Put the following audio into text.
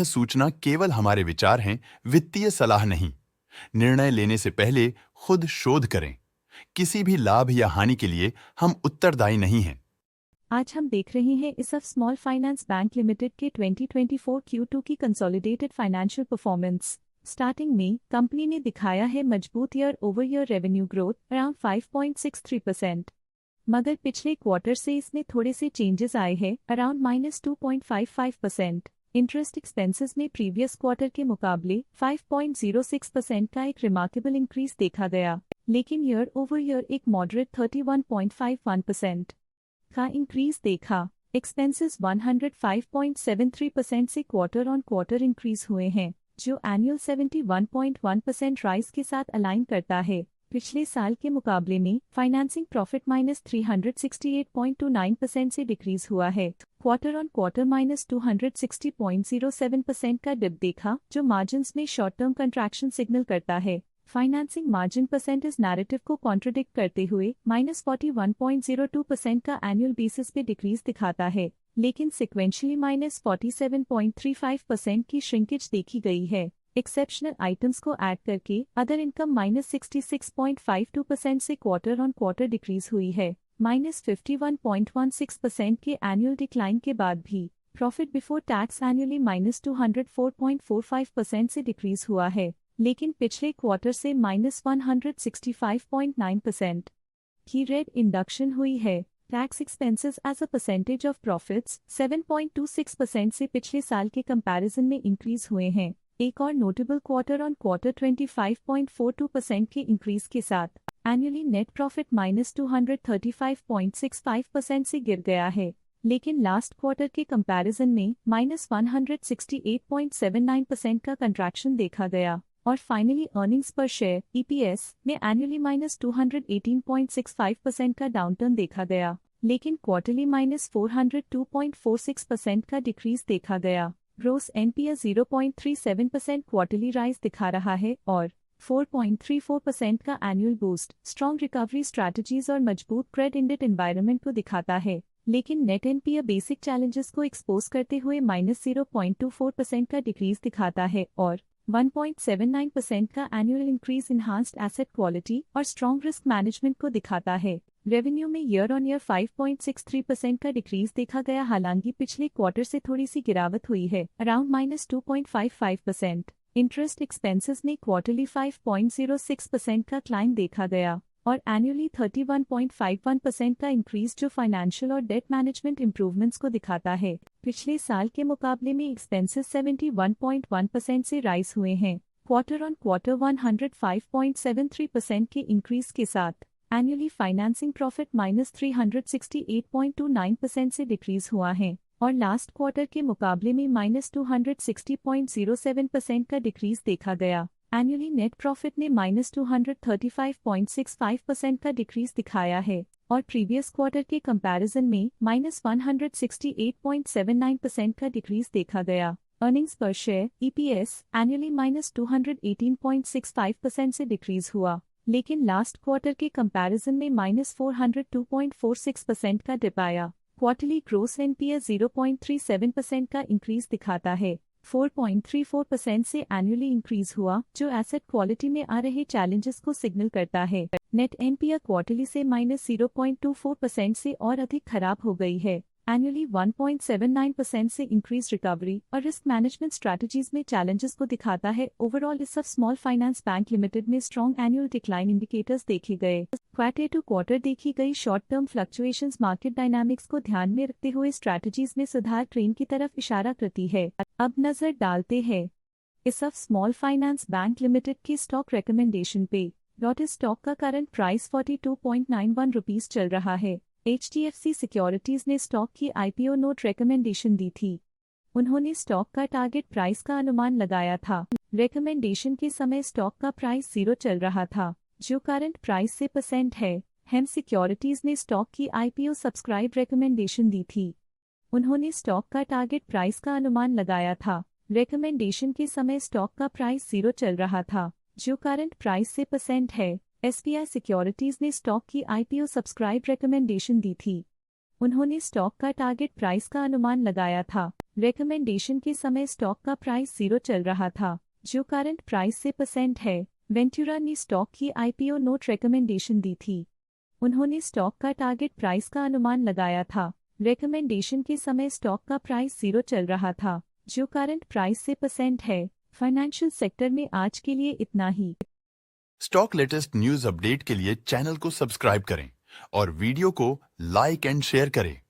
सूचना केवल हमारे विचार हैं, वित्तीय सलाह नहीं। निर्णय लेने से पहले खुद शोध करें। किसी भी लाभ या हानि के लिए हम उत्तरदायी नहीं हैं। आज हम देख रहे हैं इसफ स्मॉल फाइनेंस बैंक लिमिटेड के 2024 Q2 की कंसोलिडेटेड फाइनेंशियल परफॉर्मेंस। स्टार्टिंग में कंपनी ने दिखाया है मजबूत year over year revenue growth around 5.63%, मगर पिछले क्वार्टर से इसमें थोड़े से चेंजेस आए हैं अराउंड -2.55%। इंटरेस्ट एक्सपेंसेस में प्रीवियस क्वार्टर के मुकाबले 5.06% का एक रिमार्केबल इंक्रीज देखा गया, लेकिन ईयर ओवर ईयर एक मॉडरेट 31.51% का इंक्रीज देखा। एक्सपेंसेस 105.73% से क्वार्टर ऑन क्वार्टर इंक्रीज हुए हैं, जो एनुअल 71.1% राइज के साथ अलाइन करता है। पिछले साल के मुकाबले में फाइनेंसिंग प्रॉफिट -368.29% से डिक्रीज हुआ है। क्वार्टर ऑन क्वार्टर -260.07% का डिप देखा, जो मार्जिन्स में शॉर्ट टर्म कंट्रैक्शन सिग्नल करता है। फाइनेंसिंग मार्जिन परसेंटेज नैरेटिव को कॉन्ट्रडिक्ट करते हुए -41.02% का एनुअल बेसिस पे डिक्रीज दिखाता है, लेकिन सिक्वेंशियली -47.35% की श्रिंकेज देखी गई है। एक्सेप्शनल आइटम्स को ऐड करके अदर इनकम -66.52% से क्वार्टर ऑन क्वार्टर डिक्रीज हुई है। -51.16% के एनुअल डिक्लाइन के बाद भी प्रॉफिट बिफोर टैक्स एनुअली -204.45% से डिक्रीज हुआ है, लेकिन पिछले क्वार्टर से -165.9% की रेट इंडक्शन हुई है। Tax expenses as a percentage of profits 7.26% से पिछले साल के कंपैरिजन में इंक्रीज हुए हैं। एक और नोटेबल क्वार्टर ऑन क्वार्टर 25.42% के इंक्रीज के साथ एनुअली नेट प्रॉफिट -235.65% से गिर गया है, लेकिन लास्ट क्वार्टर के कंपैरिजन में -168.79% का कंट्रैक्शन देखा गया। और फाइनली अर्निंग्स पर शेयर EPS में एनुअली -218.65% का डाउनटर्न देखा गया, लेकिन क्वार्टरली -402.46% का डिक्रीज देखा गया। ग्रोस NPA 0.37% क्वार्टरली राइज दिखा रहा है और 4.34% का annual boost strong recovery strategies और मजबूत क्रेडिट एनवायरनमेंट को दिखाता है, लेकिन नेट NPA बेसिक चैलेंजेस को एक्सपोज करते हुए -0.24% का डिक्रीज दिखाता है और 1.79% का annual increase enhanced asset quality और स्ट्रॉन्ग रिस्क मैनेजमेंट को दिखाता है। रेवेन्यू में ईयर ऑन ईयर 5.63% का डिक्रीज देखा गया, हालांकि पिछले क्वार्टर से थोड़ी सी गिरावट हुई है अराउंड -2.55%। इंटरेस्ट एक्सपेंसेस में क्वार्टरली 5.06% का क्लाइम देखा गया और एनुअली 31.51% का इंक्रीज, जो फाइनेंशियल और डेट मैनेजमेंट इंप्रूवमेंट्स को दिखाता है। पिछले साल के मुकाबले में एक्सपेंसेस 71.1% से राइज हुए हैं। क्वार्टर ऑन क्वार्टर 105.73% के इंक्रीज के साथ एनुअली फाइनेंसिंग प्रॉफिट -368.29% से डिक्रीज हुआ है और लास्ट क्वार्टर के मुकाबले में -260.07% का डिक्रीज देखा गया। एनुअली नेट प्रॉफिट ने -235.65% का डिक्रीज दिखाया है और प्रीवियस क्वार्टर के कंपैरिजन में -168.79% का डिक्रीज देखा गया। अर्निंग्स पर शेयर EPS एनुअली -218.65% से डिक्रीज हुआ, लेकिन लास्ट क्वार्टर के कंपैरिजन में -402.46% का डिप आया। क्वार्टरली ग्रोस NPA 0.37% का इंक्रीज दिखाता है। 4.34% से एनुअली इंक्रीज हुआ, जो एसेट क्वालिटी में आ रहे चैलेंजेस को सिग्नल करता है। नेट NPA क्वार्टरली से -0.24% से और अधिक खराब हो गई है। एनुअली 1.79% से इंक्रीज रिकवरी और रिस्क मैनेजमेंट स्ट्रैटेजीज में चैलेंजेस को दिखाता है। ओवरऑल इस स्मॉल फाइनेंस बैंक लिमिटेड में स्ट्रॉन्ग एनुअल डिक्लाइन इंडिकेटर्स देखे गए। क्वार्टर टू क्वार्टर देखी गई short term fluctuations market dynamics को ध्यान में रखते हुए स्ट्रैटेजीज में सुधार ट्रेंड की तरफ इशारा करती है। अब नजर डालते हैं इसफ स्मॉल फाइनेंस बैंक लिमिटेड की स्टॉक रिकमेंडेशन पे। डॉट स्टॉक का करंट प्राइस 42.91 रुपीज चल रहा है। HDFC सिक्योरिटीज ने स्टॉक की IPO नोट रिकमेंडेशन दी थी। उन्होंने स्टॉक का टारगेट प्राइस का अनुमान लगाया था। रिकमेंडेशन के समय स्टॉक का प्राइस 0 चल रहा था, जो करंट प्राइस से % है। हेम सिक्योरिटीज ने स्टॉक की IPO सब्सक्राइब रिकमेंडेशन दी थी। उन्होंने स्टॉक का टारगेट प्राइस का अनुमान लगाया था। रिकमेंडेशन के समय स्टॉक का प्राइस 0 चल रहा था, जो करंट प्राइस से % है। SBI सिक्योरिटीज ने स्टॉक की IPO सब्सक्राइब रिकमेंडेशन दी थी। उन्होंने स्टॉक का टारगेट प्राइस का अनुमान लगाया था। रिकमेंडेशन के समय स्टॉक का प्राइस 0 चल रहा था, जो करंट प्राइस से % है। वेंचुरा ने स्टॉक की IPO नोट रिकमेंडेशन दी थी। उन्होंने स्टॉक का टारगेट प्राइस का अनुमान लगाया था। रिकमेंडेशन के समय स्टॉक का प्राइस 0 चल रहा था, जो करंट प्राइस से % है। फाइनेंशियल सेक्टर में आज के लिए इतना ही। स्टॉक लेटेस्ट न्यूज अपडेट के लिए चैनल को सब्सक्राइब करें और वीडियो को लाइक एंड शेयर करें।